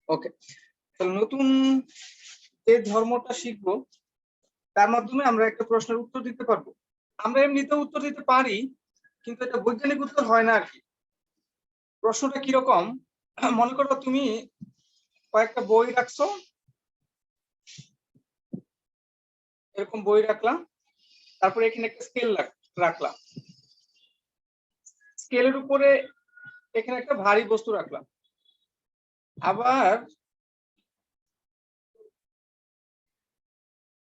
ওকে, তাহলে নতুন যে ধর্মটা শিখবো তার মাধ্যমে আমরা একটা প্রশ্নের উত্তর দিতে পারবো। আমরা এমনিতে উত্তর দিতে পারি, কিন্তু এটা বৈজ্ঞানিক উত্তর হয় না আর কি। প্রশ্নটা কিরকম, মনে করো তুমি কয়েকটা বই রাখছো, এরকম বই রাখলাম, তারপরে এখানে একটা স্কেল রাখলাম, স্কেলের উপরে এখানে একটা ভারী বস্তু রাখলাম, আবার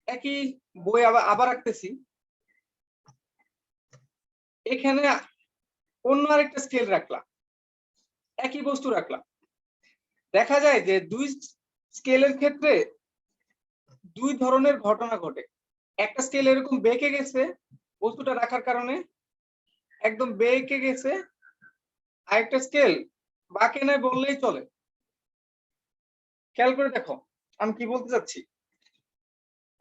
একই বই আবার রাখতেছি, এখানে অন্য আরেকটা স্কেল রাখলাম, একই বস্তু রাখলাম। দেখা যায় যে দুই স্কেলের ক্ষেত্রে দুই ধরনের ঘটনা ঘটে। একটা স্কেল এরকম বেঁকে গেছে বস্তুটা রাখার কারণে, একদম বেঁকে গেছে, আরেকটা স্কেল বাঁকে নাই বললেই চলে। খেয়াল করে দেখো আমি কি বলতে চাচ্ছি।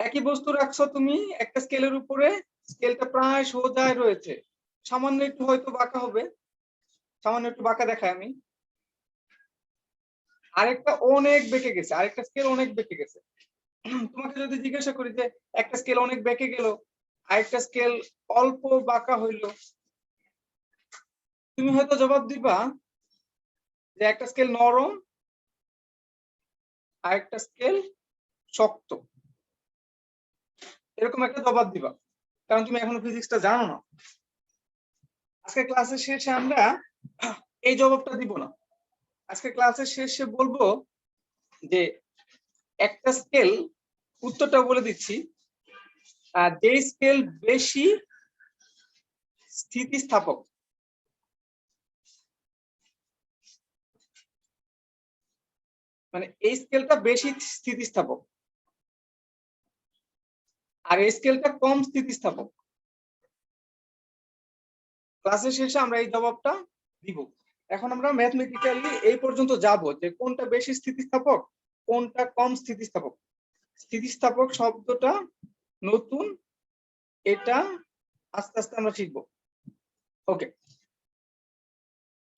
একই বস্তু রাখছো তুমি একটা স্কেলের উপরে, স্কেলটা প্রায় সোজায় রয়েছে, সামান্য একটু হয়তো বাঁকা হবে, সামান্য একটু বাঁকা দেখায় আমি। আরেকটা অনেক বেঁকে গেছে, আরেকটা স্কেল অনেক বেঁকে গেছে। তোমাকে যদি জিজ্ঞাসা করি যে একটা স্কেল অনেক বেঁকে গেল, আরেকটা স্কেল অল্প বাঁকা হইলো, তুমি হয়তো জবাব দিবা যে একটা স্কেল নরম, আরেকটা স্কেল শক্ত, এরকম একটা জবাব দিবা, কারণ তুমি এখনো ফিজিক্সটা জানো না। আজকে ক্লাসের শেষে আমরা এই জবাবটা দিব না। আজকে ক্লাসের শেষে বলবো যে একটা স্কেল, উত্তরটা বলে দিচ্ছি, যে স্কেল বেশি স্থিতিস্থাপক, মানে এই স্কেলটা বেশি স্থিতিস্থাপক আর এই স্কেলটা কম স্থিতিস্থাপক। ক্লাসের শেষে আমরা এই জবাবটা দিব। এখন আমরা ম্যাথমেটিক্যালি এই পর্যন্ত যাব যে কোনটা বেশি স্থিতিস্থাপক, কোনটা কম স্থিতিস্থাপক। স্থিতিস্থাপক শব্দটা নতুন, এটা আস্তে আস্তে আমরা শিখবো। ওকে,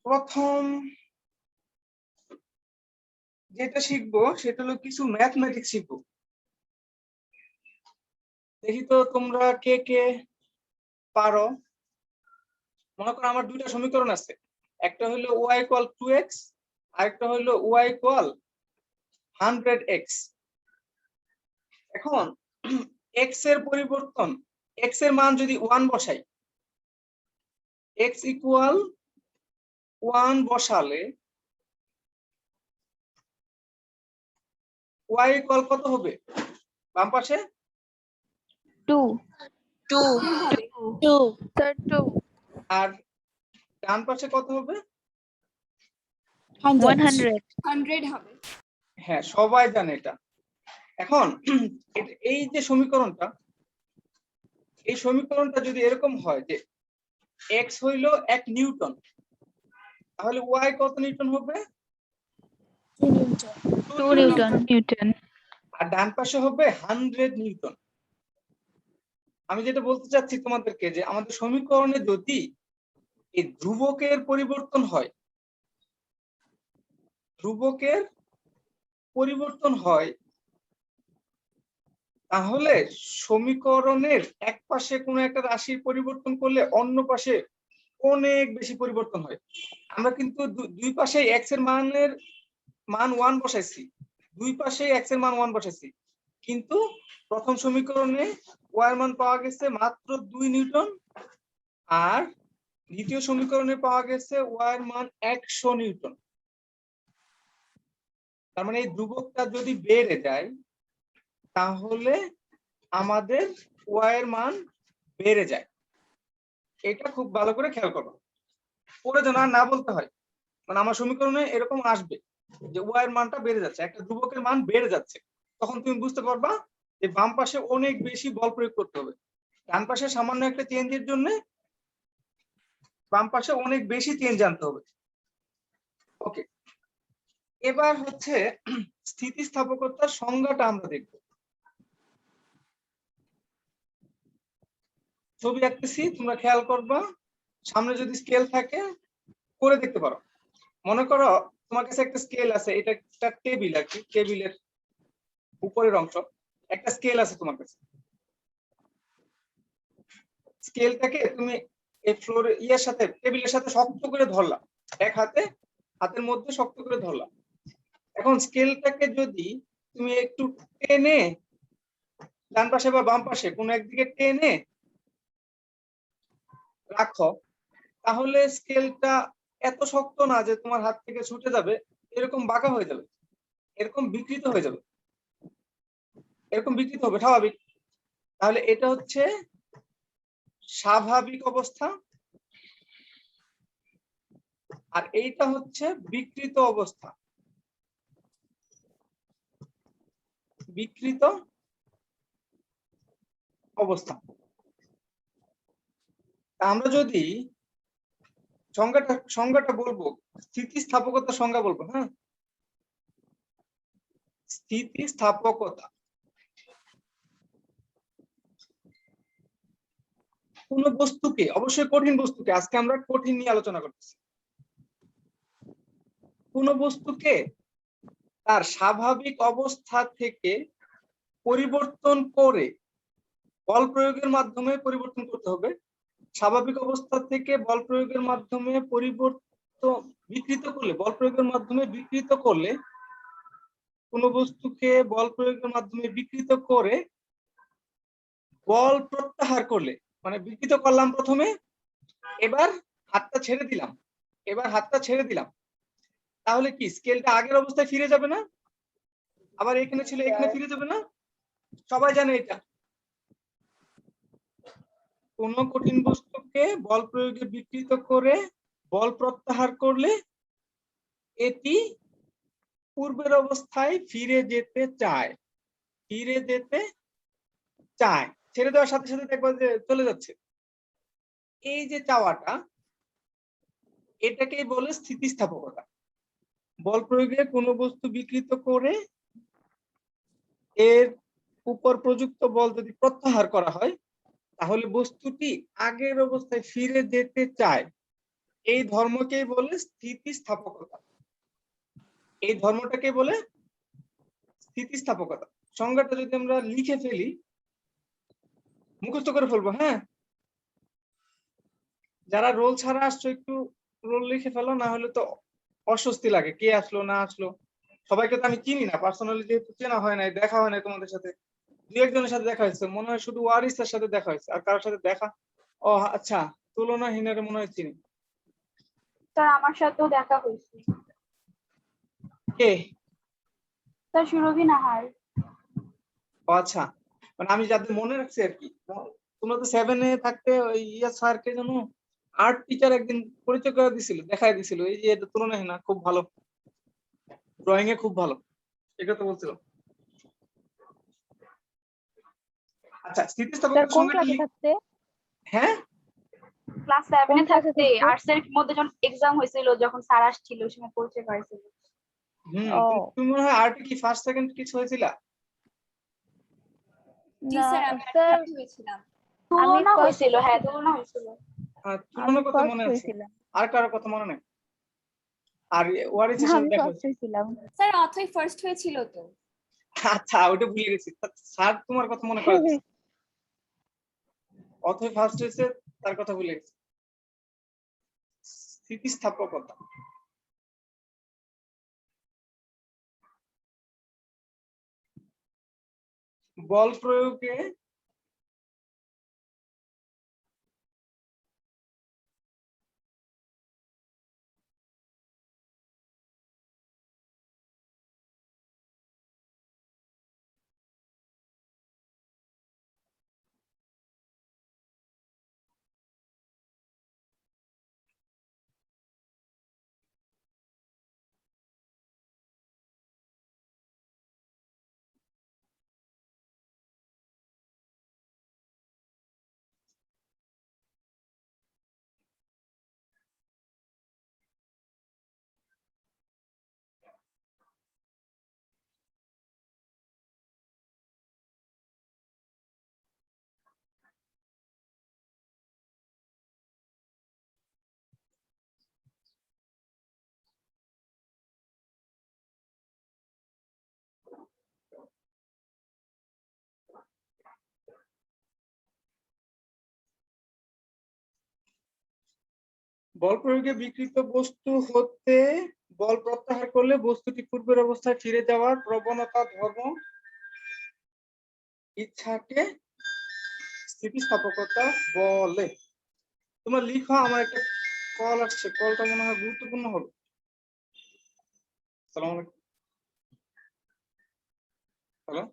প্রথম যেটা শিখবো সেটা হলো কিছু ম্যাথমেটিক্স শিখবো। দেখি তো তোমরা কে কে পারো। মনে করো আমার দুইটা সমীকরণ আছে, একটা হলো y ইকুয়াল 2x, আরেকটা হলো y ইকুয়াল 100x। এখন x এর পরিবর্তন, x এর মান যদি 1 বসাই, x ইকুয়াল 1 বসালে y ইকুয়াল কত হবে? বাম পাশে 2 আর ডান পাশে কত হবে? 100 হবে। হ্যাঁ, সবাই জানে এটা। এখন এই যে সমীকরণটা, এই সমীকরণটা যদি এরকম হয় যে x হইল 1 নিউটন, তাহলে y কত নিউটন হবে? 2 নিউটন। আর ডান পাশে হবে 100 নিউটন। আমি যেটা বলতে চাচ্ছি তোমাদেরকে যে আমাদের সমীকরণে যদি এই ধ্রুবকের পরিবর্তন হয়, ধ্রুবকের পরিবর্তন হয়, তাহলে সমীকরণের এক পাশে কোনো একটা রাশির পরিবর্তন করলে অন্য পাশে অনেক বেশি পরিবর্তন হয়। আমরা কিন্তু দুই পাশে x এর মান 1 বসাইছি, দুই পাশে x এর মান 1 বসাইছি, কিন্তু প্রথম সমীকরণে y এর মান পাওয়া গেছে মাত্র 2 নিউটন, আর দ্বিতীয় সমীকরণে পাওয়া গেছে y এর মান 100 নিউটন। তার মানে এই ধ্রুবকটা যদি বেড়ে যায় তাহলে আমাদের y এর মান বেড়ে যায়। এটা খুব ভালো করে খেয়াল করো, পরে যেন আর না বলতে হয়। মানে আমার সমীকরণে এরকম আসবে যে y এর মানটা বেড়ে যাচ্ছে, একটা ধ্রুবকের মান বেড়ে যাচ্ছে, তখন তুমি বুঝতে পারবা যে বাম পাশে অনেক বেশি বল প্রয়োগ করতে হবে। ডান পাশে সামান্য একটা চেঞ্জের জন্য বাম পাশে অনেক বেশি চেঞ্জ আনতে হবে। ওকে, এবার হচ্ছে স্থিতিস্থাপকতার সংজ্ঞাটা আমরা দেখব। ছবি আঁকতেছি, তোমরা খেয়াল করবা, সামনে যদি স্কেল থাকে করে দেখতে পারো। মনে করো তোমার কাছে একটা স্কেল আছে, এটা একটা টেবিল আর কি, টেবিলের উপরের অংশ, একটা স্কেল আছে তোমার কাছে। স্কেলটাকে তুমি এই ফ্লোর ইয়ার সাথে, টেবিলের সাথে শক্ত করে ধরলা, এক হাতে, হাতের মধ্যে শক্ত করে ধরলা। এখন স্কেলটাকে যদি তুমি একটু টেনে ডান পাশে বা বাম পাশে কোনো একদিকে টেনে রাখো, তাহলে স্কেলটা এত শক্ত না যে তোমার হাত থেকে ছুটে যাবে, এরকম বাঁকা হয়ে যাবে, এরকম বিকৃত হয়ে যাবে, এরকম বিকৃত হবে স্বাভাবিক। তাহলে এটা হচ্ছে স্বাভাবিক অবস্থা, আর এইটা হচ্ছে বিকৃত অবস্থা। বিকৃত অবস্থা। আমরা যদি সংজ্ঞাটা বলবো, স্থিতিস্থাপকতার সংজ্ঞা বলবো। হ্যাঁ, স্থিতিস্থাপকতা কোন বস্তুকে, অবশ্যই কঠিন বস্তুকে, আজকে আমরা কঠিন নিয়ে আলোচনা করতেছি, কোন বস্তুকে তার স্বাভাবিক অবস্থা থেকে পরিবর্তন করে বল প্রয়োগের মাধ্যমে পরিবর্তন করতে হবে। স্বাভাবিক অবস্থা থেকে বল প্রয়োগের মাধ্যমে পরিবর্তন, বিকৃত করলে, বল প্রয়োগের মাধ্যমে বিকৃত করলে, কোন বস্তুকে বল প্রয়োগের মাধ্যমে বিকৃত করে বল প্রত্যাহার করলে, মানে বিকৃত করলাম প্রথমে, এবার হাতটা ছেড়ে দিলাম, এবার হাতটা ছেড়ে দিলাম, তাহলে কি স্কেলটা আগের অবস্থায় ফিরে যাবে না? আবার এখানে ছিল, এখানে ফিরে যাবে না? সবাই জানে এটা। কোন কঠিন বস্তুকে বল প্রয়োগে বিকৃত করে বল প্রত্যাহার করলে এটি পূর্বের অবস্থায় ফিরে যেতে চায়, ফিরে যেতে চায়। ছেড়ে দেওয়ার সাথে সাথে দেখবা যে চলে যাচ্ছে। এই যে চাওয়াটা, এটাকেই বলে স্থিতিস্থাপকতা। বল প্রয়োগে কোনো বস্তু বিকৃত করে এর উপর প্রযুক্ত বল যদি প্রত্যাহার করা হয়, তাহলে বস্তুটি আগের অবস্থায় ফিরে যেতে চায়। এই ধর্মকেই বলে স্থিতিস্থাপকতা। এই ধর্মটাকে বলে স্থিতিস্থাপকতা। সংজ্ঞাটা যদি আমরা লিখে ফেলি, মুখস্থ করে ফেলবো। হ্যাঁ, যারা রোল ছাড়া আসছো একটু রোল লিখে ফেলো, না হলে তো অস্বস্তি লাগে, কে আসলো না আসলো। সবাইকে তো আমি চিনি না পার্সোনালি, যেহেতু চেনা হয় নাই, দেখা হয় নাই তোমাদের সাথে। দু একজনের সাথে দেখা হয়েছে, মনে হয় শুধু ওয়ারিসের সাথে দেখা হয়েছে, আর কারোর সাথে দেখা, ও আচ্ছা, তুলনাহীনের মনে হয় চিনি। স্যার আমার সাথেও দেখা হয়েছে। কে? স্যার সুরভি নাহার। ও আচ্ছা, মানে আমি যাদের মনে রাখছি আর কি। তোমরা তো 7-এ থাকতে ওই ইয়া স্যারকে জানো, আর্ট টিচার একদিন পরিচয় করে দিছিল, দেখাই দিছিল, এই যে এটা তুলনাহীন না, খুব ভালো ড্রয়িং এ, খুব ভালো, এটা তো বলছিল। আচ্ছা, স্যার স্থিতিস্থাপকতার কোন সংজ্ঞাটা ক্লাসে থাকতে? হ্যাঁ, ক্লাস 7 কোন এ ক্লাসে থাকতে থাকতে? আর্টস এর মধ্যে যখন এক্সাম হয়েছিল, যখন স্যার আসছিল ওই সময় পরিচয় করাইছিল। ও তুমি মনে হয় আর্টে কি ফার্স্ট সেকেন্ড কিছু হয়েছিল? জি না স্যার, আমি স্যার, ফার্স্ট হয়েছিলাম। আমি তুলনা ফার্স্ট, হয়েছিল, হ্যাঁ তুলনা হয়েছিল। আমি তুলনার কথা ফার্স্ট মনে আছে, হয়েছিলাম। আর কারোর কথা মনে নেই? আর ওয়ারিসের সাথে আমি দেখা ফার্স্ট হয়েছে। হয়েছিলাম। স্যার অথই ফার্স্ট হয়েছিল তো। আচ্ছা, ওটা ভুলে গেছি, স্যার তোমার কথা মনে করা দিচ্ছে। অথই ফার্স্ট হয়েছে, তার কথা ভুলে গেছি। স্থিতিস্থাপকতা বল প্রয়োগে বল প্রয়োগে বিকৃত বস্তু হতে বল প্রত্যাহার করলে বস্তুটি পূর্বের অবস্থায় ফিরে যাওয়ার প্রবণতা ধর্ম ইচ্ছাকে স্থিতিস্থাপকতা বলে। তোমরা লিখো, আমার একটা কল আসছে, কলটা মনে হয় গুরুত্বপূর্ণ হবে। আসসালামু আলাইকুম। হ্যালো,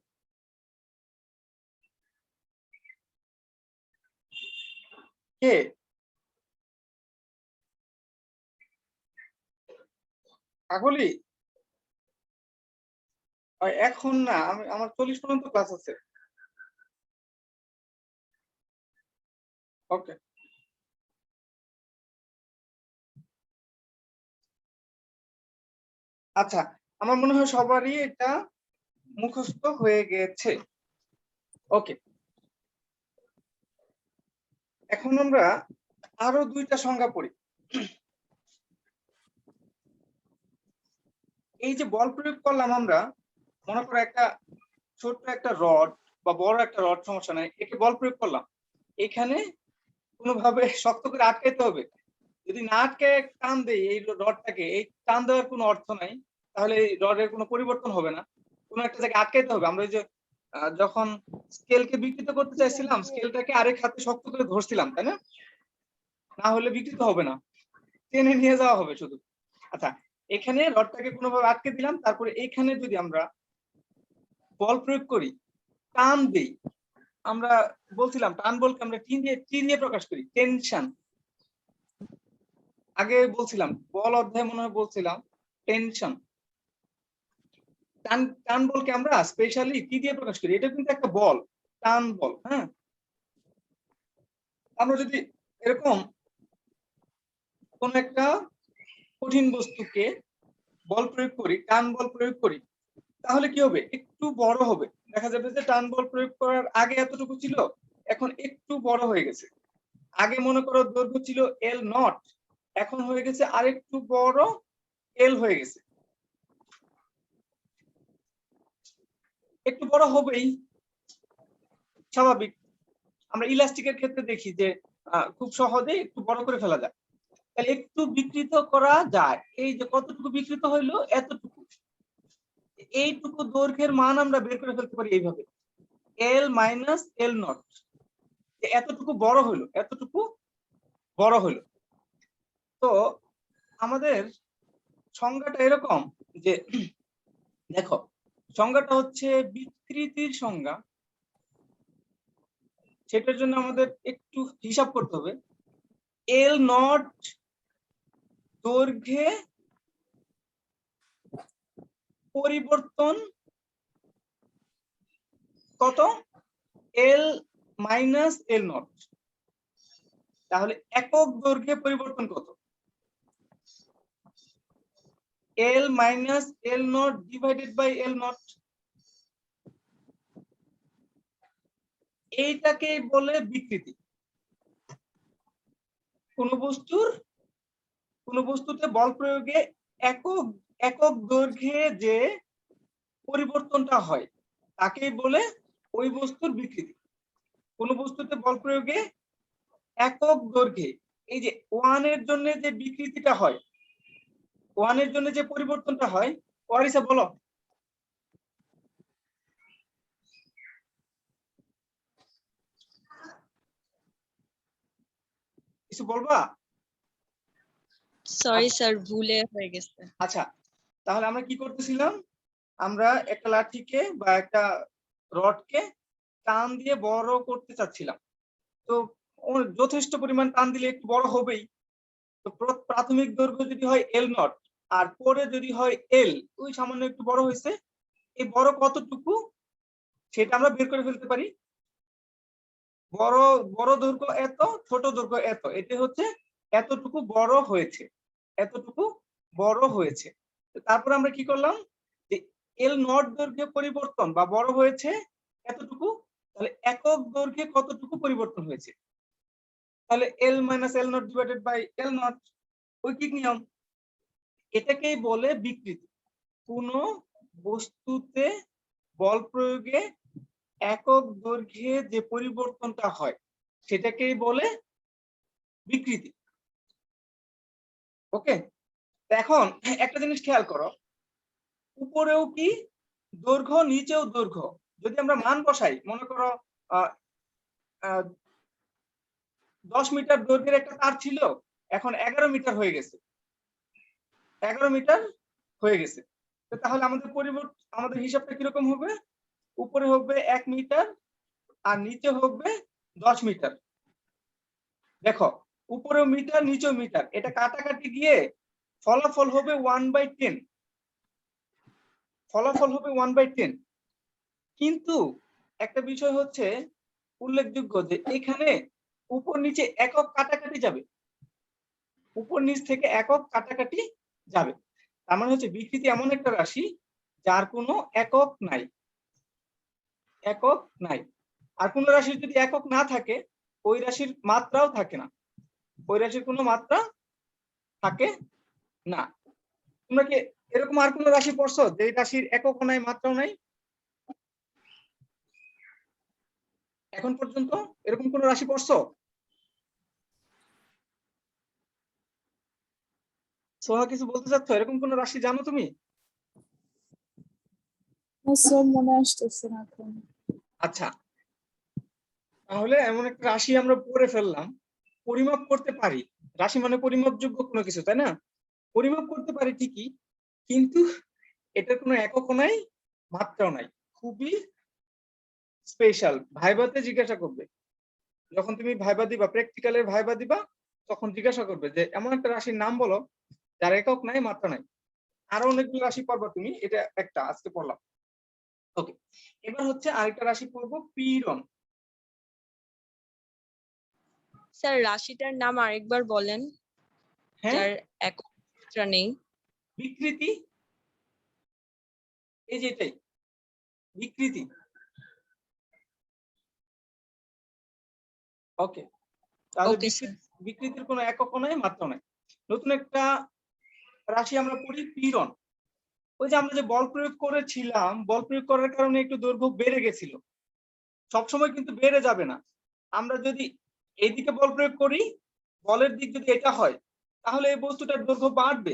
কে? কাকলি? এখন না, আমার 40 পর্যন্ত ক্লাস আছে। ওকে, আচ্ছা, আমার মনে হয় সবারই এটা মুখস্থ হয়ে গেছে। ওকে, এখন আমরা আরো দুইটা সংজ্ঞা পড়ি। এই যে বল প্রয়োগ করলাম আমরা, মনে করো একটা ছোট্ট একটা রড বা বড় একটা রড, সমস্যা নাই, একে বল প্রয়োগ করলাম, এখানে কোনোভাবে শক্ত করে আটকাইতে হবে। যদি না আটকে টান দেই এই রডটাকে, এই টান দেওয়ার কোনো অর্থ নাই, তাহলে এই রডের কোনো পরিবর্তন হবে না। কোনো একটা জায়গায় আটকাইতে হবে। আমরা যে যখন স্কেলকে বিকৃত করতে চাইছিলাম, স্কেলটাকে আরেক হাতে শক্ত করে ধরছিলাম, তাই না? না হলে বিকৃত হবে না, টেনে নিয়ে যাওয়া হবে শুধু। আচ্ছা, এখানে রডটাকে কোনোভাবে আটকে দিলাম, তারপরে এখানে যদি আমরা বল প্রয়োগ করি, টান দেই, আমরা বলছিলাম টান বলকে আমরা টি দিয়ে প্রকাশ করি, টেনশন। আগে বলছিলাম বল অধ্যায় মনে হয় বলছিলাম টেনশন। টান টান বলকে আমরা স্পেশালি কি দিয়ে প্রকাশ করি? এটা কিন্তু একটা বল, টান বল। হ্যাঁ, আমরা যদি এরকম কোন একটা কঠিন বস্তুকে বল প্রয়োগ করি, টান বল প্রয়োগ করি, তাহলে কি হবে? একটু বড় হবে। দেখা যাবে যে টান বল প্রয়োগ করার আগে এতটুকু ছিল, এখন একটু বড় হয়ে গেছে। আগে মনে করো দৈর্ঘ্য ছিল L0, এখন হয়ে গেছে আরেকটু বড়, L হয়ে গেছে। একটু বড় হবেই, স্বাভাবিক। আমরা ইলাস্টিকের ক্ষেত্রে দেখি যে খুব সহজে একটু বড় করে ফেলা যায়। তাহলে একটু বিকৃত করা যায়। এই যে কতটুকু বিকৃত হইলো, এতটুকু। এইটুকু দৈর্ঘ্যের মান আমরা বের করে ফেলতে পারি এইভাবে, L মাইনাস L0। এতটুকু বড় হইলো, এতটুকু বড় হইলো। তো আমাদের সংজ্ঞাটা এরকম যে, দেখো, সংজ্ঞাটা হচ্ছে বিকৃতির সংজ্ঞা। সেটার জন্য আমাদের একটু হিসাব করতে হবে। L0 দৈর্ঘ্যে পরিবর্তন কত? L minus L0। তাহলে একক দৈর্ঘ্যে পরিবর্তন কত? L minus L0 divided by L0। এইটাকে বলে বিকৃতি। কোন বস্তুতে বল প্রয়োগে একক একক দৈর্ঘ্যে যে পরিবর্তনটা হয়, তাকেই বলে ওই বস্তুর বিকৃতি। কোন বস্তুতে বল প্রয়োগে একক দৈর্ঘ্যে, এই যে 1 এর জন্য যে বিকৃতিটা হয়, 1 এর জন্য যে পরিবর্তনটা হয়, ওয়ারিসা বলো। কিছু বলবা? সরি স্যার, ভুলে হয়ে গেছে। আচ্ছা, তাহলে আমরা কি করতেছিলাম? আমরা একটা লাঠিকে বা একটা রডকে টান দিয়ে বড় করতে চাচ্ছিলাম। তো যথেষ্ট পরিমাণ টান দিলে একটু বড় হবেই। তো প্রাথমিক দৈর্ঘ্য যদি হয় L0 আর পরে যদি হয় L, ওই সামান্য একটু বড় হয়েছে। এই বড় কতটুকু সেটা আমরা বের করে ফেলতে পারি। বড় বড় দৈর্ঘ্য এত, ছোট দৈর্ঘ্য এত, এটা হচ্ছে এতটুকু বড় হয়েছে, এতটুকু বড় হয়েছে। তারপর আমরা কি করলাম? যে L0 দৈর্ঘ্যে পরিবর্তন বা বড় হয়েছে এতটুকু, তাহলে একক দৈর্ঘ্যে কতটুকু পরিবর্তন হয়েছে? তাহলে L minus L0 divided by L0, ঐকিক নিয়ম। এটাকেই বলে বিকৃতি। কোন বস্তুতে বল প্রয়োগে একক দৈর্ঘ্যে যে পরিবর্তনটা হয়, সেটাকেই বলে বিকৃতি। ওকে, এখন একটা জিনিস খেয়াল করো, উপরেও কি দৈর্ঘ্য, নিচেও দৈর্ঘ্য। যদি আমরা মান বসাই, মনে করো 10 মিটার দৈর্ঘ্যের একটা তার ছিল, এখন 11 মিটার হয়ে গেছে, 11 মিটার হয়ে গেছে। তাহলে আমাদের হিসাবটা কিরকম হবে? উপরে হবে 1 মিটার আর নিচে হবে 10 মিটার। দেখো, উপরেও মিটার নিচেও মিটার, এটা কাটাকাটি গিয়ে ফলাফল হবে 1/10, ফলাফল হবে 1/10। কিন্তু একটা বিষয় হচ্ছে উল্লেখযোগ্য যে এখানে উপর নিচে একক কাটাকাটি যাবে, উপর নিচ থেকে একক কাটাকাটি যাবে। তার মানে হচ্ছে বিকৃতি এমন একটা রাশি যার কোনো একক নাই, একক নাই। আর কোন রাশির যদি একক না থাকে, ওই রাশির মাত্রাও থাকে না, ওই রাশির কোনো মাত্রা থাকে না। তোমরা কি এরকম আর কোন রাশি পড়ছো যে রাশির একক নাই, মাত্রাও নাই? এখন পর্যন্ত এরকম কোন রাশি পড়ছো? সোহা কিছু বলতে চাচ্ছ? এরকম কোন রাশি জানো তুমি? স্যার মনে আসতেছে না এখন। আচ্ছা, তাহলে এমন একটা রাশি আমরা পড়ে ফেললাম, পরিমাপ করতে পারি। রাশি মানে পরিমাপযোগ্য কোনো কিছু, তাই না? পরিমাপ করতে পারি ঠিকই, কিন্তু এটার কোনো একক নাই, মাত্রাও নাই। খুবই স্পেশাল। ভাইভাতে জিজ্ঞাসা করবে, যখন তুমি ভাইভা দিবা, প্র্যাকটিক্যালের ভাইভা দিবা, তখন জিজ্ঞাসা করবে যে এমন একটা রাশির নাম বলো যার একক নাই, মাত্রা নাই। আরো অনেকগুলো রাশি পড়বা তুমি, এটা একটা আজকে পড়লাম। ওকে, এবার হচ্ছে আরেকটা রাশি পড়বো, পীড়ন। স্যার রাশিটার নাম আরেকবার বলেন, হ্যাঁ, যার একক মাত্রা নেই। বিকৃতি, এই যে এটাই বিকৃতি। ওকে, তাহলে ওকে স্যার। বিকৃতির কোনো একক নাই, মাত্রা নাই। নতুন একটা রাশি আমরা পড়ি, পীড়ন। ওই যে আমরা যে বল প্রয়োগ করেছিলাম, বল প্রয়োগ করার কারণে একটু দৈর্ঘ্য বেড়ে গেছিল, সবসময় কিন্তু বেড়ে যাবে না। আমরা যদি এইদিকে বল প্রয়োগ করি, বলের দিক যদি এটা হয়, তাহলে এই বস্তুটার দৈর্ঘ্য বাড়বে।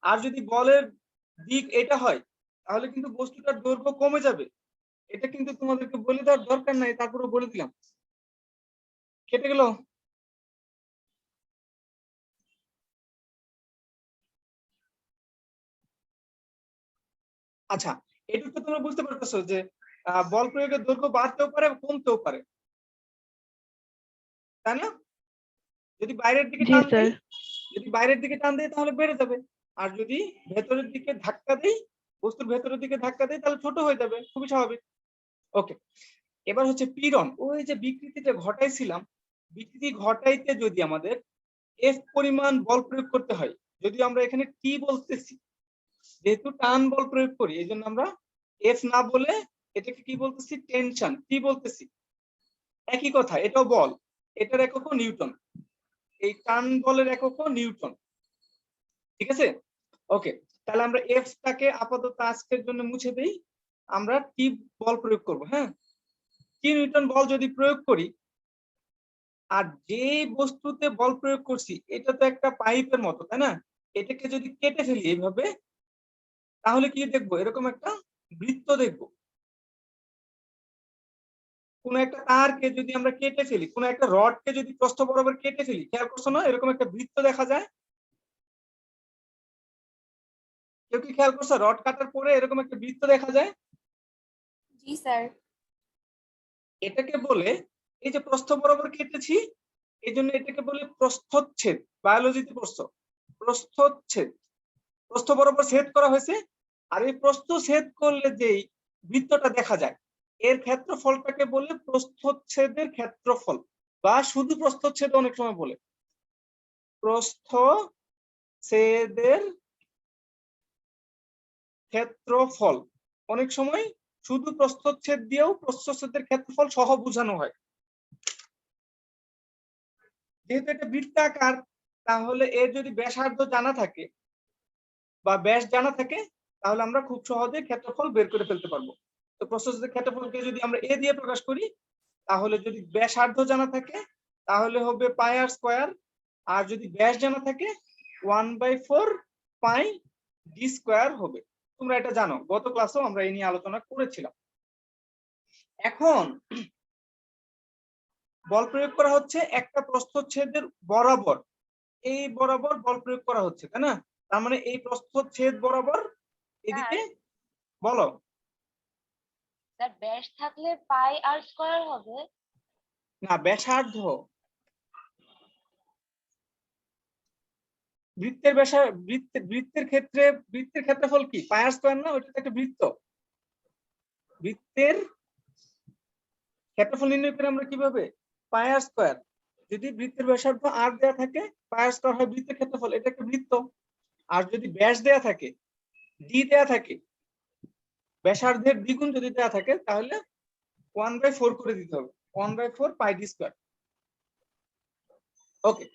আর যদি বলের দিক এটা হয়, তাহলে কিন্তু বস্তুটার দৈর্ঘ্য কমে যাবে। এটা কিন্তু তোমাদেরকে বলে দেওয়ার দরকার নাই, তারপরে বলে দিলাম। কেটে গেল? আচ্ছা, এটুকু তো তোমরা বুঝতে পারতেছো যে বল প্রয়োগের দৈর্ঘ্য বাড়তেও পারে, কমতেও পারে, তাই না? যদি বাইরের দিকে টান দেই, যদি বাইরের দিকে টান দেই তাহলে বেড়ে যাবে, আর যদি ভেতরের দিকে ধাক্কা দেই, বস্তুর ভেতরের দিকে ধাক্কা দেই, তাহলে ছোট হয়ে যাবে, খুবই স্বাভাবিক। ওকে, এবার হচ্ছে পীড়ন। ওই যে বিকৃতিটা ঘটাইছিলাম, বিকৃতি ঘটাইতে যদি আমাদের এফ পরিমাণ বল প্রয়োগ করতে হয়, যদি আমরা এখানে টি বলতেছি, যেহেতু টান বল প্রয়োগ করি, এই জন্য আমরা এফ না বলে এটাকে কি বলতেছি, টেনশন, টি বলতেছি। একই কথা, এটাও বল, এটার একক নিউটন, এই টান বলের একক নিউটন। ঠিক আছে? ওকে, তাহলে আমরা এফ টাকে আপাতত আজকের জন্য মুছে দেই, আমরা টি বল প্রয়োগ করব। হ্যাঁ, টি নিউটন বল যদি প্রয়োগ করি, আর যে বস্তুতে বল প্রয়োগ করছি এটা তো একটা পাইপের মতো, তাই না? এটাকে যদি কেটে ফেলি এইভাবে, তাহলে কি দেখবো? এরকম একটা বৃত্ত দেখবো। কোন একটা তারকে যদি আমরা কেটে ফেলি, কোন একটা রডকে যদি প্রস্থ বরাবর কেটে ফেলি, খেয়াল করছো না, এরকম একটা বৃত্ত দেখা যায়। কেউ কি খেয়াল করছো, রড কাটার পরে এরকম একটা বৃত্ত দেখা যায়? জি স্যার। এটাকে বলে, এই যে প্রস্থ বরাবর কেটেছি, এই জন্য এটাকে বলে প্রস্থচ্ছেদ। বায়োলজিতে পড়ছো, প্রস্থচ্ছেদ, প্রস্থ বরাবর ছেদ করা হয়েছে। আর এই প্রস্থ ছেদ করলে যেই বৃত্তটা দেখা যায়, এর ক্ষেত্রফলটাকে বলে প্রস্থচ্ছেদের ক্ষেত্রফল, বা শুধু প্রস্থচ্ছেদ অনেক সময় বলে, প্রস্থচ্ছেদের ক্ষেত্রফল। অনেক সময় শুধু প্রস্থচ্ছেদ দিয়েও প্রস্থচ্ছেদের ক্ষেত্রফল সহ বোঝানো হয়। যেহেতু এটা বৃত্তাকার, তাহলে এর যদি ব্যাসার্ধ জানা থাকে বা ব্যাস জানা থাকে, তাহলে আমরা খুব সহজে ক্ষেত্রফল বের করে ফেলতে পারবো। তো প্রস্থচ্ছেদের ক্ষেত্রফলকে যদি আমরা এ দিয়ে প্রকাশ করি, তাহলে যদি ব্যাসার্ধ জানা থাকে তাহলে হবে পাই আর স্কয়ার, আর যদি ব্যাস জানা থাকে 1/4 পাই ডি স্কয়ার হবে। তোমরা এটা জানো, গত ক্লাসেও আমরা এই নিয়ে আলোচনা করেছিলাম। এখন বল প্রয়োগ করা হচ্ছে একটা প্রস্থচ্ছেদের বরাবর, এই বরাবর বল প্রয়োগ করা হচ্ছে, তাই না? তার মানে এই প্রস্থচ্ছেদ বরাবর এদিকে বলো। স্যার ব্যাস থাকলে পাই আর স্কয়ার হবে। না, ব্যাসার্ধ। বৃত্তের বৃত্তের ক্ষেত্রে বৃত্তের ক্ষেত্রফল কি পাই আর স্কয়ার না? ওটা তো একটা বৃত্ত। বৃত্তের ক্ষেত্রফল নির্ণয় করে আমরা কিভাবে? পাই আর স্কয়ার। যদি বৃত্তের ব্যাসার্ধ আর দেয়া থাকে, পাই আর স্কয়ার হয় বৃত্তের ক্ষেত্রফল, এটা একটা বৃত্ত। আর যদি ব্যাস দেয়া থাকে, ডি দেয়া থাকে, ব্যাসার্ধের দ্বিগুণ যদি দেয়া থাকে, তাহলে 1/4 করে দিতে হবে, 1/4 পাই ডি স্কয়ার। ওকে,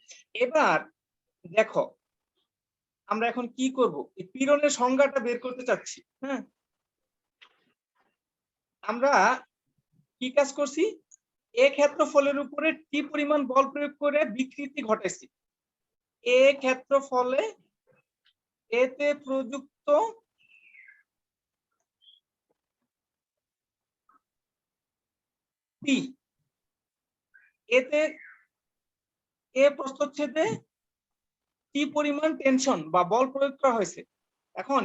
এবার দেখো আমরা এখন কি করব, এই পীড়নের সংজ্ঞাটা বের করতে চাচ্ছি। হ্যাঁ, আমরা কি কাজ করছি? এ ক্ষেত্রফলের উপরে টি পরিমাণ বল প্রয়োগ করে বিকৃতি ঘটাইছি। এ ক্ষেত্রফলে এতে প্রযুক্ত টি, এতে এ প্রস্থচ্ছেদে কি পরিমাণ টেনশন বা বল প্রয়োগ করা হয়েছে। এখন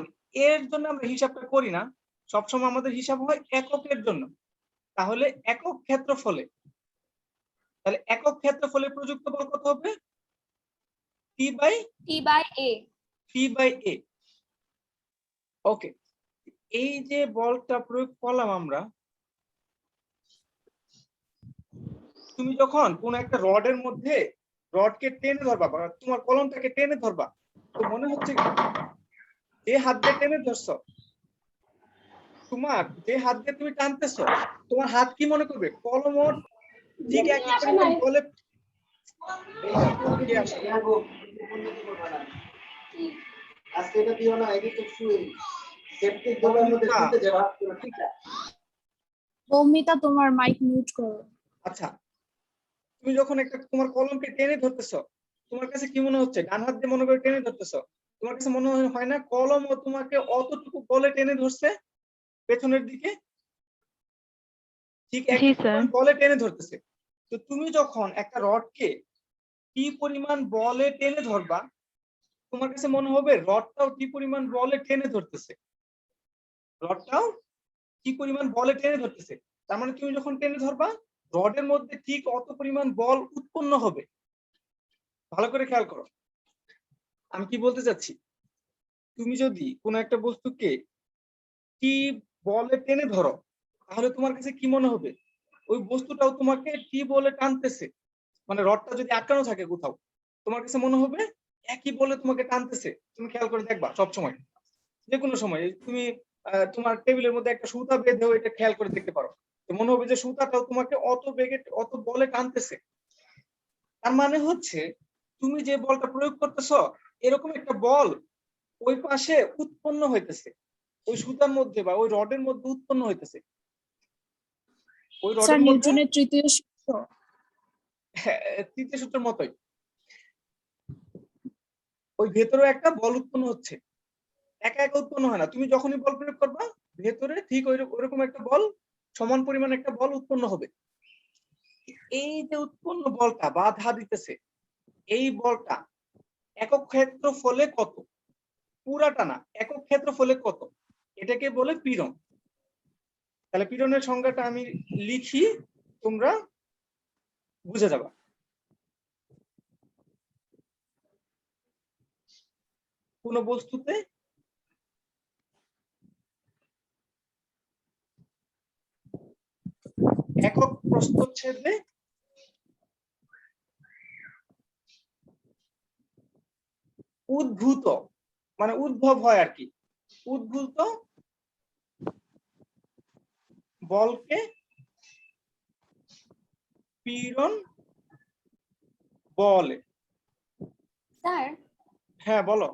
এর জন্য আমরা হিসাবটা করি না, সবসময় আমাদের হিসাব হয় এককের জন্য। তাহলে একক ক্ষেত্রফলে, তাহলে একক ক্ষেত্রফলে প্রযুক্ত বল কত হবে? টি বাই এ। ওকে, এই যে বলটা প্রয়োগ করলাম আমরা, তুমি যখন কোন একটা রডের মধ্যে রডকে টেনে ধরবা বা তোমার কলমটাকে টেনে ধরবা, তো মনে হচ্ছে যে হাত দিয়ে টেনে ধরছো, তোমার যে হাত দিয়ে তুমি টানতেছো, তোমার হাত কি মনে করবে? কলমও ঠিক একই পরিমাণ বলে। আজকে এটা দিও না, এদিকে তো শুয়ে সেপটিক দলের মধ্যে শুতে যাবা। মৌমিতা তোমার মাইক মিউট করো। আচ্ছা, তুমি যখন একটা তোমার কলমকে টেনে ধরতেছো, তোমার কাছে কি মনে হচ্ছে? ডান হাত দিয়ে মনে করে টেনে ধরতেছো, তোমার কাছে মনে হয় না কলম ও তোমাকে অতটুকু বলে টেনে ধরছে পেছনের দিকে? ঠিক একই পরিমাণ বলে টেনে ধরতেছে। তো তুমি যখন একটা রডকে কি পরিমাণ বলে টেনে ধরবা, তোমার কাছে মনে হবে রডটাও কি পরিমাণ বলে টেনে ধরতেছে, রডটাও কি পরিমাণ বলে টেনে ধরতেছে। তার মানে তুমি যখন টেনে ধরবা, রডের মধ্যে ঠিক অত পরিমাণ বল উৎপন্ন হবে। ভালো করে খেয়াল করো আমি কি বলতে চাচ্ছি। তুমি যদি কোনো একটা বস্তুকে কি বলে টেনে ধরো, তাহলে তোমার কাছে কি মনে হবে? ওই বস্তুটাও তোমাকে কি বলে টানতেছে। মানে রডটা যদি আটকানো থাকে কোথাও, তোমার কাছে মনে হবে একই বলে তোমাকে টানতেছে। তুমি খেয়াল করে দেখবা সবসময়, যে কোনো সময় তুমি তোমার টেবিলের মধ্যে একটা সুতা বেঁধেও এটা খেয়াল করে দেখতে পারো, মনে হবে যে সুতাটাও তোমাকে অত বেগে অত বলে টানতেছে। তার মানে হচ্ছে তুমি যে বলটা প্রয়োগ করতেছো, এরকম একটা বল ওই পাশে উৎপন্ন হইতেছে, ওই সুতার মধ্যে বা ওই রডের মধ্যে উৎপন্ন হইতেছে। ওই স্যার রডের মধ্যে নিউটনের তৃতীয় সূত্র। তৃতীয় সূত্রের মতোই ওই ভেতরে একটা বল উৎপন্ন হচ্ছে, একা একা উৎপন্ন হয় না। তুমি যখনই বল প্রয়োগ করবা, ভেতরে ঠিক ওইরকম একটা বল, সমান পরিমাণ একটা বল উৎপন্ন হবে। এই যে উৎপন্ন বলটা বাধা দিতেছে, এই বলটা একক ক্ষেত্রফলে কত? পুরাটা না, একক ক্ষেত্রফলে কত, এটাকে বলে পীড়ন। তাহলে পীড়নের সংজ্ঞাটা আমি লিখি, তোমরা বুঝে যাবা। কোন বস্তুতে একক প্রস্থচ্ছেদে উদ্ভূত, মানে উদ্ভব হয় আর কি, উদ্ভূত বলকে পীড়ন বলে। স্যার হ্যাঁ বলো।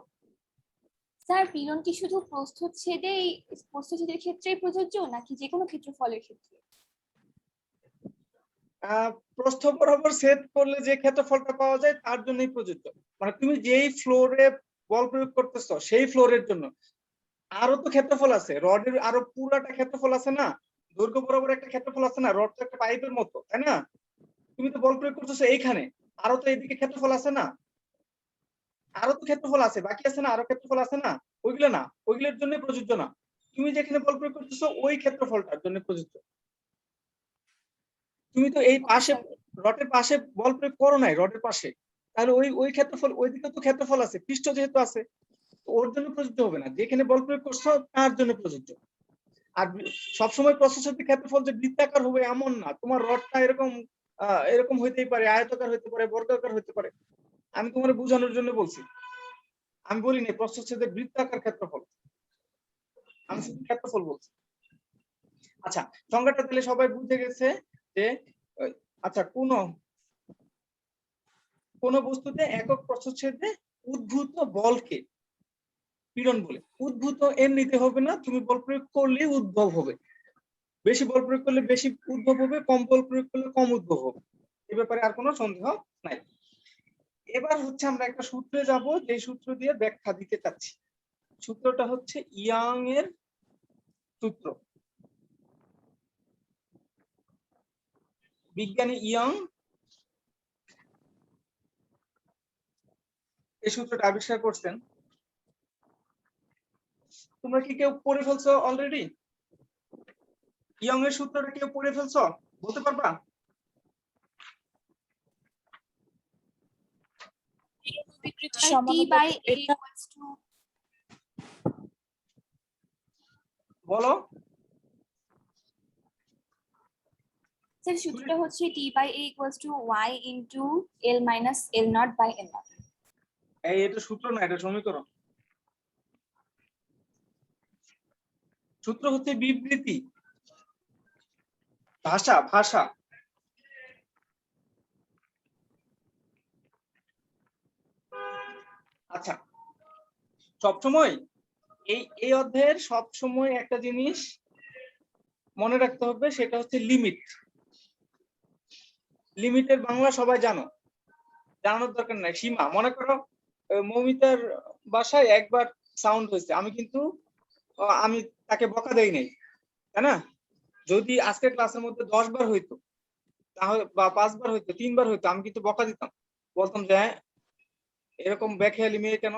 স্যার পীড়ন কি শুধু প্রস্থচ্ছেদের ক্ষেত্রেই প্রযোজ্য নাকি যে কোনো ক্ষেত্রফলের ক্ষেত্রে? প্রস্থ বরাবর সেট করলে যে ক্ষেত্রফলটা পাওয়া যায় তার জন্যই প্রযোজ্য। মানে তুমি যেই ফ্লোরে বল প্রয়োগ করতেছো সেই ফ্লোরের জন্য। আরো তো ক্ষেত্রফল আছে, রডের আরো পুরাটা ক্ষেত্রফল আছে না, দৈর্ঘ্য বরাবর একটা ক্ষেত্রফল আছে না, রড তো একটা পাইপের মতো, তাই না? তুমি তো বল প্রয়োগ করতেছো এইখানে, আরো তো এইদিকে ক্ষেত্রফল আছে না, আরো তো ক্ষেত্রফল আছে, বাকি আছে না, আরো ক্ষেত্রফল আছে না, ওইগুলো না, ওইগুলোর জন্য প্রযোজ্য না। তুমি যেখানে বল প্রয়োগ করতেছো ওই ক্ষেত্রফলটার জন্য প্রযোজ্য। তুমি তো এই পাশে রডের পাশে বল প্রয়োগ করো নাই, রডের পাশে, তাহলে ওই ওই ক্ষেত্রফল, ওইদিকে তো ক্ষেত্রফল আছে, পৃষ্ঠ যেহেতু আছে ওর জন্য প্রযোজ্য হবে না, যেখানে বল প্রয়োগ করছো তার জন্য প্রযোজ্য। আর সবসময় প্রসেসরের ক্ষেত্রফল যে বৃত্তাকার হবে এমন না, তোমার রডটা এরকম এরকম হইতেই পারে, আয়তাকার হইতে পারে, বর্গাকার হইতে পারে। আমি তোমার বোঝানোর জন্য বলছি, আমি বলি না প্রসেসরের বৃত্তাকার ক্ষেত্রফল, আমি শুধু ক্ষেত্রফল বলছি। আচ্ছা, সংজ্ঞাটা তাহলে সবাই বুঝে গেছে যে আচ্ছা কোন বস্তুতে একক প্রস্থচ্ছেদে উদ্ভূত বলকে পীড়ন বলে। উদ্ভূত এমনিতে হবে না, তুমি বল প্রয়োগ করলে উদ্ভব হবে, বেশি বল প্রয়োগ করলে বেশি উদ্ভব হবে, কম বল প্রয়োগ করলে কম উদ্ভব হবে, এ ব্যাপারে আর কোনো সন্দেহ নাই। এবার হচ্ছে আমরা একটা সূত্রে যাব, যে সূত্র দিয়ে ব্যাখ্যা দিতে চাচ্ছি। সূত্রটা হচ্ছে ইয়ং এর সূত্র। বিজ্ঞানী ইয়ং এই সূত্রটা আবিষ্কার করছেন। তোমরা কি কেউ পড়ে ফেলছো অলরেডি? ইয়ং এর সূত্রটা কেউ পড়ে ফেলছো, বলতে পারবা? বলো। স্যার সূত্রটা হচ্ছে T/A = y * L - L0/L0। এটা সূত্র না, এটা সমীকরণ। সূত্র হচ্ছে বিবৃতি, ভাষা। আচ্ছা, সবসময় এই অধ্যায়ের সবসময় একটা জিনিস মনে রাখতে হবে, সেটা হচ্ছে লিমিট। লিমিটের বাংলা সবাই জানো, জানানোর দরকার নাই। সীমা, মনে করো মৌমিতার বাসায় একবার সাউন্ড হয়েছে, আমি তাকে বকা দেই নাই, তাই না? যদি আজকের ক্লাসের মধ্যে 10 বার হইতো, তাহলে বা 5 বার হইতো, 3 বার হইতো, আমি কিন্তু বকা দিতাম, বলতাম যে হ্যাঁ এরকম বেখেয়ালি মেয়ে কেন।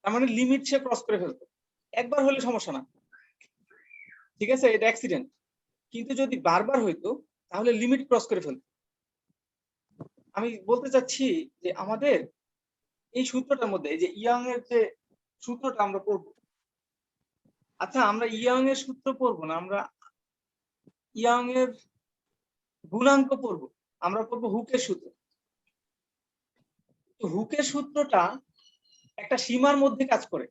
তার মানে লিমিট সে ক্রস করে ফেলতো। একবার হলে সমস্যা না, ঠিক আছে, এটা অ্যাক্সিডেন্ট। কিন্তু যদি বারবার হইতো তাহলে লিমিট ক্রস করে ফেলতো। আমি বলতে চাচ্ছি যে আমাদের এই সূত্রটার মধ্যে, এই যে ইয়ং এর যে সূত্রটা আমরা পড়বো, আচ্ছা আমরা ইয়ং এর সূত্র পড়বো না, আমরা ইয়ং এর গুণাঙ্ক পড়বো, আমরা পড়বো হুকের সূত্র। হুকের সূত্রটা একটা সীমার মধ্যে কাজ করে,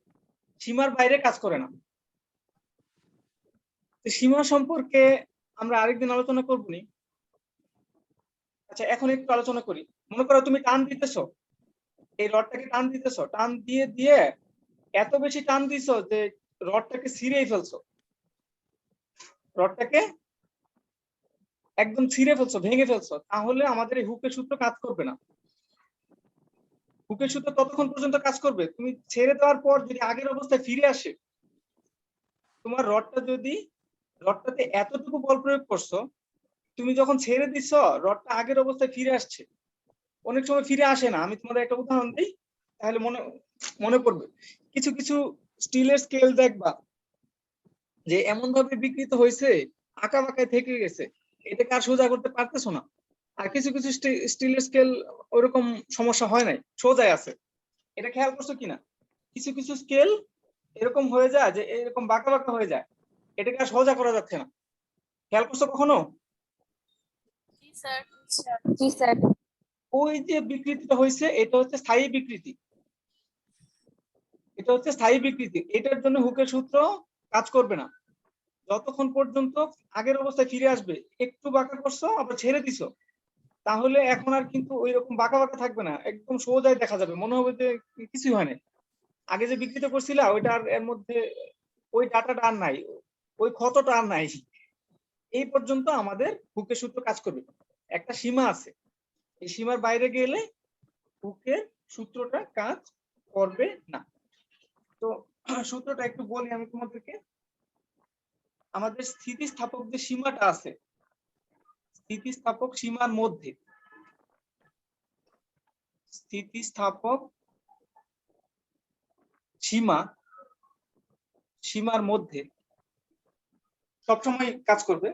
সীমার বাইরে কাজ করে না। সীমা সম্পর্কে আমরা আরেকদিন আলোচনা করবো নি। আচ্ছা এখন একটু আলোচনা করি। মনে করো তুমি টান দিতেছো, এই রডটাকে টান দিতেছো, টান দিয়ে দিয়ে এত বেশি টান দিছো যে রডটাকে ছিঁড়েই ফেলছো, রডটাকে একদম ছিঁড়ে ফেলছো, ভেঙে ফেলছো, তাহলে আমাদের এই হুকের সূত্র কাজ করবে না। হুকের সূত্র ততক্ষণ পর্যন্ত কাজ করবে তুমি ছেড়ে দেওয়ার পর যদি আগের অবস্থায় ফিরে আসে। তোমার রডটাতে এতটুকু বল প্রয়োগ করছো, তুমি যখন ছেড়ে দিছো রডটা আগের অবস্থায় ফিরে আসছে। অনেক সময় ফিরে আসে না, আমি তোমাদের একটা উদাহরণ দিই তাহলে মনে পড়বে। কিছু কিছু স্টিলের স্কেল দেখবা যে এমন ভাবে বিকৃত হয়েছে, আঁকা বাঁকায় থেকে গেছে, এটাকে আর সোজা করতে পারতেছো না। আর কিছু কিছু স্টিলের স্কেল ওরকম সমস্যা হয় নাই, সোজাই আছে। এটা খেয়াল করছো কিনা? কিছু কিছু স্কেল এরকম হয়ে যায় যে এরকম বাঁকা বাঁকা হয়ে যায়, এটাকে আর সোজা করা যাচ্ছে না। খেয়াল করছো কখনো? জি স্যার। ওই যে বিকৃতিটা হয়েছে এটা হচ্ছে স্থায়ী বিকৃতি, এটা হচ্ছে স্থায়ী বিকৃতি। এটার জন্য হুকের সূত্র কাজ করবে না যতক্ষণ পর্যন্ত আগের অবস্থায় ফিরে আসবে। একটু বাঁকা করছো আবার ছেড়ে দিছো, তাহলে এখন আর কিন্তু ওই রকম বাঁকা বাঁকা থাকবে না, একদম সোজাই দেখা যাবে, মনে হবে যে কিছুই হয় না। আগে যে বিকৃত করছিলা ওইটা আর এর মধ্যে ওই ডাটাটা আর নাই, ওই ক্ষতটা আর নাই। এই পর্যন্ত আমাদের হুকের সূত্র কাজ করবে। একটা সীমা আছে, এই সীমার বাইরে গেলে হুকের সূত্রটা কাজ করবে না। তো সূত্রটা একটু বলি আমি তোমাদেরকে। আমাদের স্থিতিস্থাপক যে সীমাটা আছে, স্থিতিস্থাপক সীমার মধ্যে, স্থিতিস্থাপক সীমার মধ্যে সবসময় কাজ করবে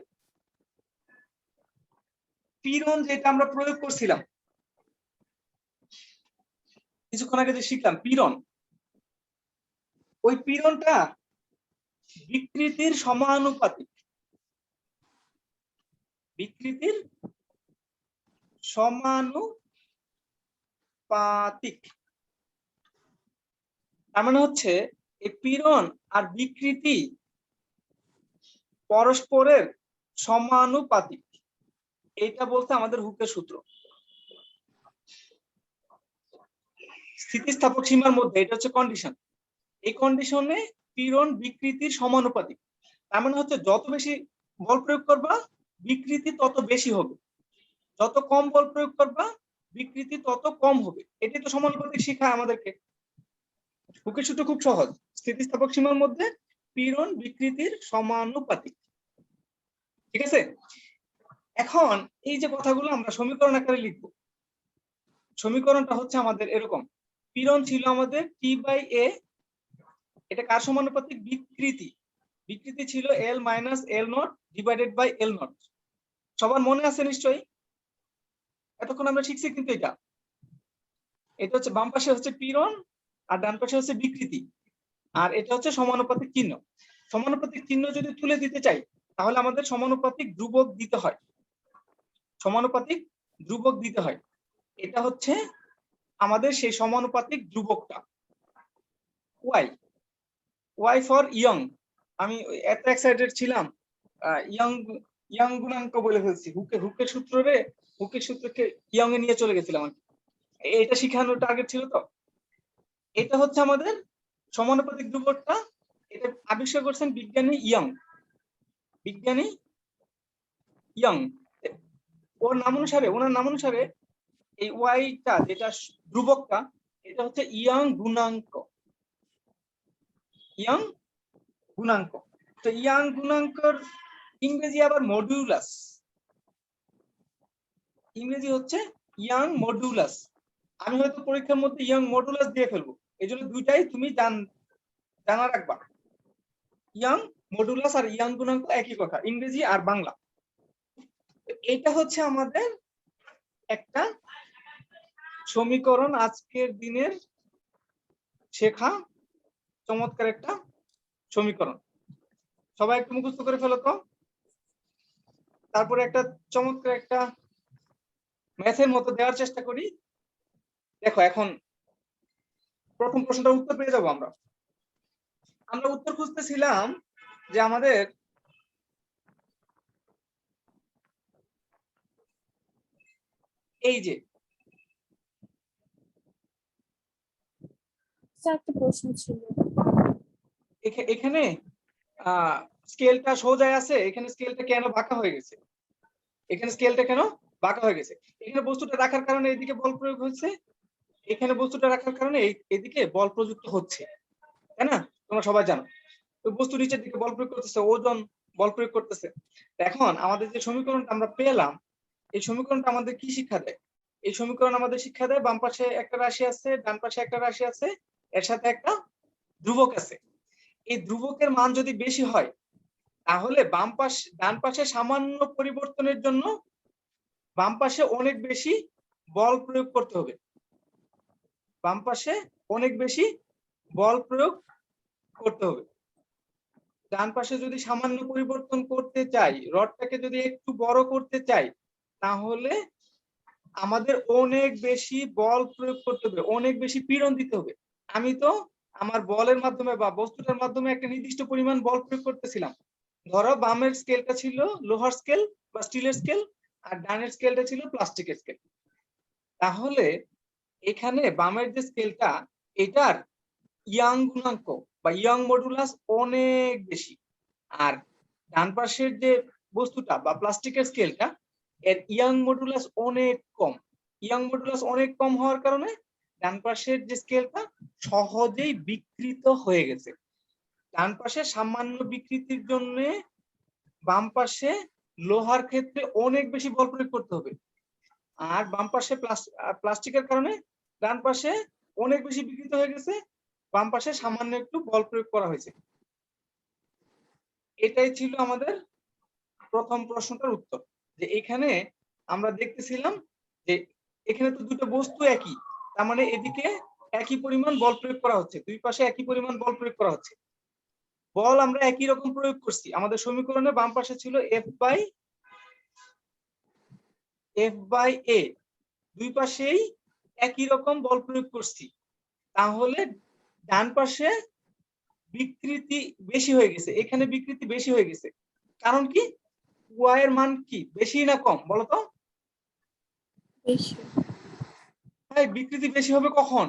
পীড়ন, যেটা আমরা প্রয়োগ করছিলাম কিছুক্ষণ আগে যে শিখলাম পীড়ন, ওই পীড়নটা বিকৃতির সমানুপাতিক, বিকৃতির সমানুপাতিক। তার মানে হচ্ছে এই পীড়ন আর বিকৃতি পরস্পরের সমানুপাতিক, এটা বলতে আমাদের হুকের সূত্র। স্থিতিস্থাপক সীমার মধ্যে এটা হচ্ছে কন্ডিশন, এই কন্ডিশনে পীড়ন বিকৃতির সমানুপাতিক। তার মানে হচ্ছে যত বেশি বল প্রয়োগ করবা বিকৃতি তত বেশি হবে, যত কম বল প্রয়োগ করবা বিকৃতি তত কম হবে। এটাই তো সমানুপাতিক শিখায় আমাদেরকে। হুকের সূত্র খুব সহজ, স্থিতিস্থাপক সীমার মধ্যে পীড়ন বিকৃতির সমানুপাতিক। ঠিক আছে, এখন এই যে কথাগুলো আমরা সমীকরণ আকারে লিখবো। সমীকরণটা হচ্ছে আমাদের এরকম, পীড়ন ছিল আমাদের টি বাই এ, এটা কার সমানুপাতিক? বিকৃতি। বিকৃতি ছিল L minus L naught divided by L naught. সবার মনে আছে নিশ্চয়ই, এতক্ষণ আমরা শিখছি কিন্তু এটা হচ্ছে বাম পাশে হচ্ছে পীড়ন আর ডান পাশে হচ্ছে বিকৃতি, আর এটা হচ্ছে সমানুপাতিক চিহ্ন। সমানুপাতিক চিহ্ন যদি তুলে দিতে চাই তাহলে আমাদের সমানুপাতিক ধ্রুবক দিতে হয়, সমানুপাতিক ধ্রুবক দিতে হয়। এটা হচ্ছে আমাদের সেই সমানুপাতিক ধ্রুবকটা ওয়াই, ওয়াই ফর ইয়ং। আমি এত এক্সাইটেড ছিলাম, ইয়ং ইয়ং গুণাঙ্ক বলে ফেলছি, হুকের সূত্রকে ইয়ং এ নিয়ে চলে গেছিলাম আর কি। এটা শিখানোর টার্গেট ছিল। তো এটা হচ্ছে আমাদের সমানুপাতিক ধ্রুবকটা, এটা আবিষ্কার করছেন বিজ্ঞানী ইয়ং। ওনার নাম অনুসারে এই ওয়াইটা যেটা ধ্রুবকটা, এটা হচ্ছে ইয়ং গুণাঙ্ক। তো ইয়ং গুণাঙ্কর ইংরেজি আবার মডুলাস, ইংরেজি হচ্ছে ইয়ং মডুলাস। আমি হয়তো পরীক্ষার মধ্যে ইয়ং মডুলাস দিয়ে ফেলবো, এই জন্য দুইটাই তুমি জানা রাখবা। ইয়ং মডুলাস আর ইয়ং গুণাঙ্ক একই কথা, ইংরেজি আর বাংলা। এটা হচ্ছে আমাদের একটা সমীকরণ, আজকের দিনের শেখা চমৎকার একটা সমীকরণ। সবাই একটু মুখস্থ করে ফেলো তো। তারপরে একটা চমৎকার একটা ম্যাথের মতো দেওয়ার চেষ্টা করি। দেখো, এখন প্রথম প্রশ্নটার উত্তর পেয়ে যাবো আমরা উত্তর খুঁজতেছিলাম যে আমাদের এই যে একটা প্রশ্ন ছিল, এখানে স্কেলটা সোজায় আছে, এখানে স্কেলটা কেন বাঁকা হয়ে গেছে? এখানে বস্তুটা রাখার কারণে এদিকে বল প্রয়োগ হচ্ছে, এখানে বস্তুটা রাখার কারণে এদিকে বল প্রযুক্ত হচ্ছে, তাই না? তোমরা সবাই জানো ওই বস্তু নিচের দিকে বল প্রয়োগ করতেছে, ওজন বল প্রয়োগ করতেছে। এখন আমাদের যে সমীকরণটা আমরা পেলাম, এই সমীকরণটা আমাদের কি শিক্ষা দেয়? এই সমীকরণ আমাদের শিক্ষা দেয় বাম পাশে একটা রাশি আছে, ডান পাশে একটা রাশি আছে, এর সাথে একটা ধ্রুবক আছে। এই ধ্রুবকের মান যদি বেশি হয় তাহলে ডান পাশে সামান্য পরিবর্তনের জন্য বাম পাশে অনেক বেশি বল প্রয়োগ করতে হবে। বাম পাশে অনেক বেশি বল প্রয়োগ করতে হবে। ডান পাশে যদি সামান্য পরিবর্তন করতে চাই, রডটাকে যদি একটু বড় করতে চাই, তাহলে আমাদের অনেক বেশি বল প্রয়োগ করতে হবে, অনেক বেশি পীড়ন দিতে হবে। আমি তো আমার বলের মাধ্যমে বা বস্তুটার মাধ্যমে একটা নির্দিষ্ট পরিমাণ বল প্রয়োগ করতেছিলাম। ধরো বামের স্কেলটা ছিল লোহার স্কেল বা স্টিলের স্কেল, আর ডানের স্কেলটা ছিল প্লাস্টিকের স্কেল। তাহলে এখানে বামের যে স্কেলটা, এটার ইয়ং গুণাঙ্ক বা ইয়ং মডুলাস অনেক বেশি, আর ডান পাশের যে বস্তুটা বা প্লাস্টিকের স্কেলটা, এর ইয়াং মডুলাস অনেক কম। ইয়াং মডুলাস অনেক কম হওয়ার কারণে ডান পাশের যে স্কেলটা সহজেই বিকৃত হয়ে গেছে। ডান পাশে সামান্য বিকৃতির জন্য বাম পাশে লোহার ক্ষেত্রে অনেক বেশি বল প্রয়োগ করতে হবে, আর বাম পাশে প্লাস্টিকের কারণে ডান পাশে অনেক বেশি বিকৃত হয়ে গেছে, বাম পাশে সামান্য একটু বল প্রয়োগ করা হয়েছে। এটাই ছিল আমাদের প্রথম প্রশ্নটার উত্তর, যে এখানে আমরা দেখতেছিলাম যে এখানে তো দুটো বস্তু একই, তার মানে এদিকে একই পরিমাণ বল প্রয়োগ করা হচ্ছে, দুই পাশে একই পরিমাণ বল প্রয়োগ করা হচ্ছে। বল আমরা একই রকম প্রয়োগ করছি, আমাদের সমীকরণে বাম পাশে ছিল F বাই এ, দুই পাশেই একই রকম বল প্রয়োগ করছি, তাহলে ডান পাশে বিকৃতি বেশি হয়ে গেছে, এখানে বিকৃতি বেশি হয়ে গেছে। কারণ কি, y এর মান কি বেশি না কম বলতো? বেশি। তাই বিকৃতি বেশি হবে কখন?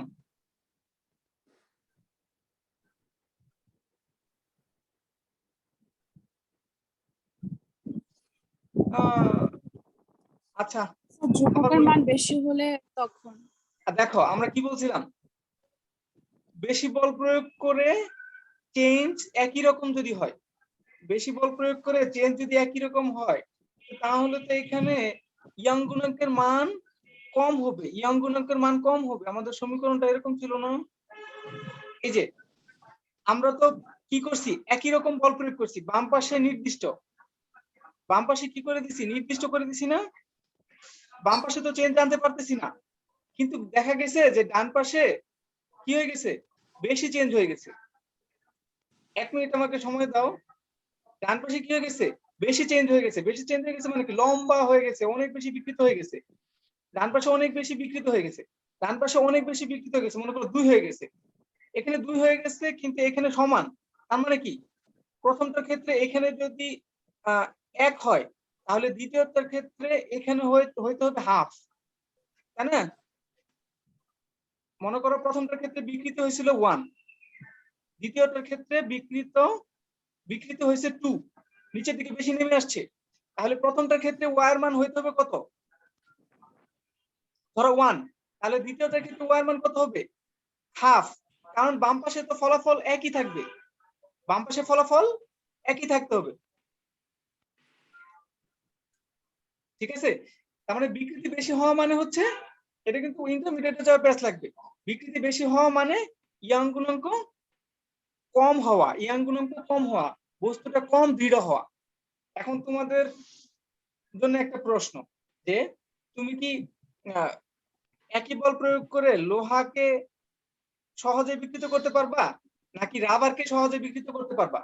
আচ্ছা ধ্রুবকের মান বেশি হলে তখন দেখো আমরা কি বলছিলাম, বেশি বল প্রয়োগ করে চেঞ্জ একই রকম যদি হয়, বেশি বল প্রয়োগ করে চেঞ্জ যদি একই রকম হয়, তাহলে তো এখানে ইয়াং গুণকের মান কম হবে, ইয়াং গুণকের মান কম হবে। আমাদের সমীকরণটা এরকম ছিল না? এই যে আমরা তো কি করছি, একই রকম বল প্রয়োগ করছি, বাম পাশে নির্দিষ্ট, বাম পাশে কি করে দিছি, নির্দিষ্ট করে দিছি না? বাম পাশে তো চেঞ্জ আনতে পারতেছি না, কিন্তু দেখা গেছে যে ডান পাশে কি হয়ে গেছে, বেশি চেঞ্জ হয়ে গেছে। 1 মিনিট আমাকে সময় দাও। ডান পাশে কি হয়ে গেছে, বেশি চেঞ্জ হয়ে গেছে। বেশি চেঞ্জ হয়ে গেছে মানে কি, লম্বা হয়ে গেছে, অনেক বেশি বিকৃত হয়ে গেছে। ডান পাশে অনেক বেশি বিকৃত হয়ে গেছে, ডান পাশে অনেক বেশি বিকৃত হয়ে গেছে, মনে করো 2 হয়ে গেছে, এখানে 2 হয়ে গেছে কিন্তু এখানে সমান। তার মানে কি, প্রথমটার ক্ষেত্রে এখানে যদি 1 হয়, তাহলে দ্বিতীয়টার ক্ষেত্রে এখানে হইতে হবে হাফ, তাই না? মনে করো প্রথমটার ক্ষেত্রে বিকৃত হয়েছিল 1, দ্বিতীয়টার ক্ষেত্রে বিকৃত হয়েছে 2, নিচের দিকে বেশি নেমে আসছে, তাহলে প্রথমটার ক্ষেত্রে y এর মান হইতে হবে কত, ধরো 1, তাহলে দ্বিতীয়টার ক্ষেত্রে y এর মান কত হবে, হাফ। কারণ বাম পাশে তো ফলাফল একই থাকবে, বাম পাশে ফলাফল একই থাকতে হবে, ঠিক আছে? তার মানে বিকৃতি বেশি হওয়া মানে হচ্ছে, এটা কিন্তু ইন্টারমিডিয়েটে যাওয়ার ব্যাস লাগবে, বিকৃতি বেশি হওয়া মানে ইয়াং গুণাঙ্ক কম হওয়া, ইয়াং গুণাঙ্ক কম হওয়া, বস্তুটা কম দৃঢ় হওয়া। এখন তোমাদের জন্য একটা প্রশ্ন, যে তুমি কি একই বল প্রয়োগ করে লোহাকে সহজে বিকৃত করতে পারবা, নাকি রাবারকে সহজে বিকৃত করতে পারবা?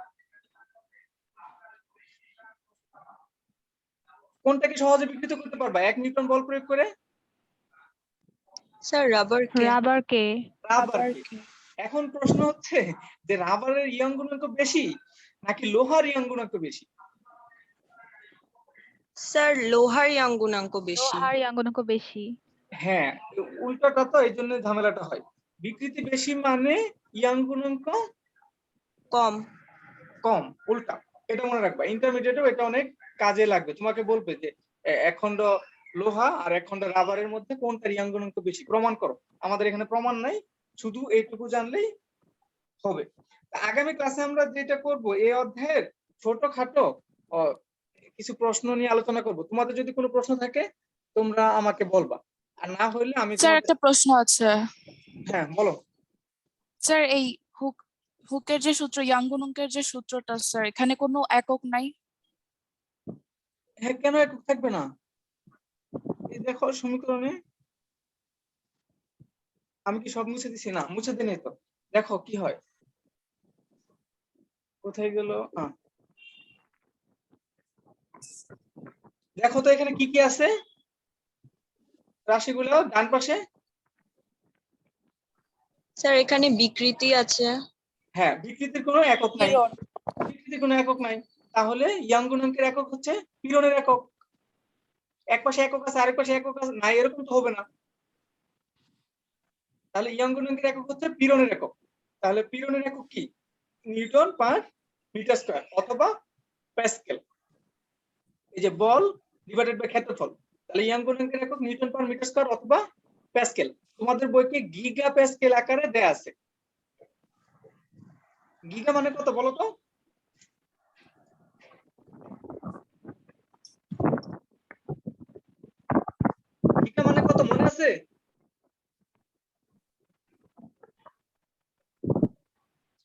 কোনটাকে সহজে বিকৃত করতে পারবা 1 নিউটন বল প্রয়োগ করে? স্যার রাবারকে। রাবারকে। এখন প্রশ্ন হচ্ছে যে রাবারের ইয়াং গুণাঙ্ক বেশি নাকি লোহার ইয়াং গুণাঙ্ক বেশি? স্যার লোহার ইয়াং গুণাঙ্ক বেশি। লোহার ইয়াং গুণাঙ্ক বেশি। হ্যাঁ, উল্টাটা তো এই জন্য ঝামেলাটা হয়, বিকৃতি বেশি মানে ইয়াং গুণাঙ্ক কম। কম, উল্টা। এটা মনে রাখবা, ইন্টারমিডিয়েটেও এটা অনেক কাজে লাগবে, তোমাকে বলবে যে 1 খন্ড লোহা আর 1 খন্ড রাবারের মধ্যে কোনটার ইয়াং গুণাঙ্ক বেশি, প্রমাণ করো। আমাদের এখানে প্রমাণ নাই, শুধু এইটুকু জানলেই হবে। আগামী ক্লাসে আমরা যেটা করব, এই অধ্যায়ের ছোটখাটো কিছু প্রশ্ন নিয়ে আলোচনা করব। তোমাদের যদি কোনো প্রশ্ন থাকে তোমরা আমাকে বলবা, আর না হলে আমি স্যার একটা প্রশ্ন আছে। হ্যাঁ বলো। স্যার এই হুকের যে সূত্র, ইয়াং গুণাঙ্কের যে সূত্রটা, স্যার এখানে কোনো একক নাই? হ্যাঁ, কেন একক থাকবে না? এই দেখো সমীকরণে আমি কি সব মুছে দিছি? না, মুছে দিই নাই তো। দেখো কি হয়, কোথায় গেল? দেখো তো এখানে কি কি আছে রাশিগুলো ডান পাশে। স্যার এখানে বিকৃতি আছে। হ্যাঁ, বিকৃতির কোনো একক নাই, বিকৃতির কোনো একক নাই, তাহলে ইয়াং গুণাঙ্কের একক হচ্ছে পীড়নের একক। এক পাশে একক আছে, আরেক পাশে একক আছে নাই, এরকম তো হবে না। তাহলে ইয়াং গুণাঙ্কের একক হচ্ছে পীড়নের একক। তাহলে পীড়নের একক কি, নিউটন পার মিটার স্কয়ার অথবা প্যাসকেল। এই যে বল ডিভাইডেড বাই ক্ষেত্রফল। তাহলে ইয়াং গুণাঙ্কের একক নিউটন পার মিটার স্কয়ার অথবা প্যাসকেল। তোমাদের বইতে গিগা প্যাসকেল আকারে দেয়া আছে। গিগা মানে কত বলো তো? গিগা মানে কত মনে আছে?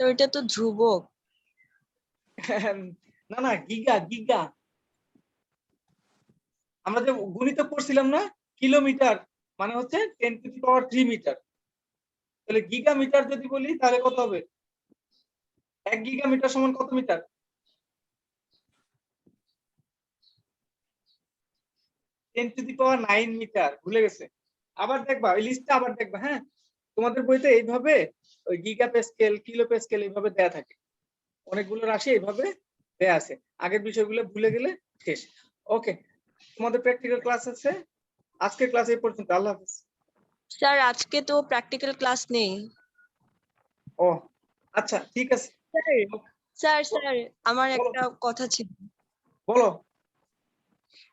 তো এটা তো ধ্রুবক। না না, গিগা গিগা আমরা যে গণিত পড়ছিলাম না, কিলোমিটার মানে হচ্ছে 10⁻³ মিটার। তাহলে গিগা মিটার যদি বলি তাহলে কত হবে? 1 গিগা মিটার সমান কত মিটার? 10⁹ মিটার। ভুলে গেছে? আবার দেখবা ওই লিস্টটা, আবার দেখবা। হ্যাঁ, তোমাদের বইতে এইভাবে ওই গিগা প্যাসকেল, কিলো প্যাসকেল এইভাবে দেয়া থাকে, অনেকগুলো রাশি এইভাবে দেয়া আছে। আগের বিষয়গুলো ভুলে গেলে শেষ। ওকে, তোমাদের প্র্যাকটিক্যাল ক্লাস আছে, আজকের ক্লাস এই পর্যন্ত। আল্লাহ হাফেজ। স্যার আজকে তো প্র্যাকটিক্যাল ক্লাস নেই। ও আচ্ছা, ঠিক আছে। স্যার স্যার আমার বলো। একটা কথা ছিল। বলো।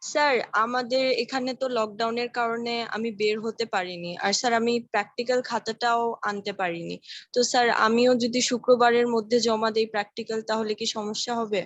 স্যার আমাদের এখানে তো লকডাউনের কারণে আমি বের হতে পারিনি, আর স্যার আমি প্র্যাকটিক্যাল খাতাটাও আনতে পারিনি। তো স্যার আমিও যদি শুক্রবারের মধ্যে জমা দেই প্র্যাকটিক্যাল, তাহলে কি সমস্যা হবে?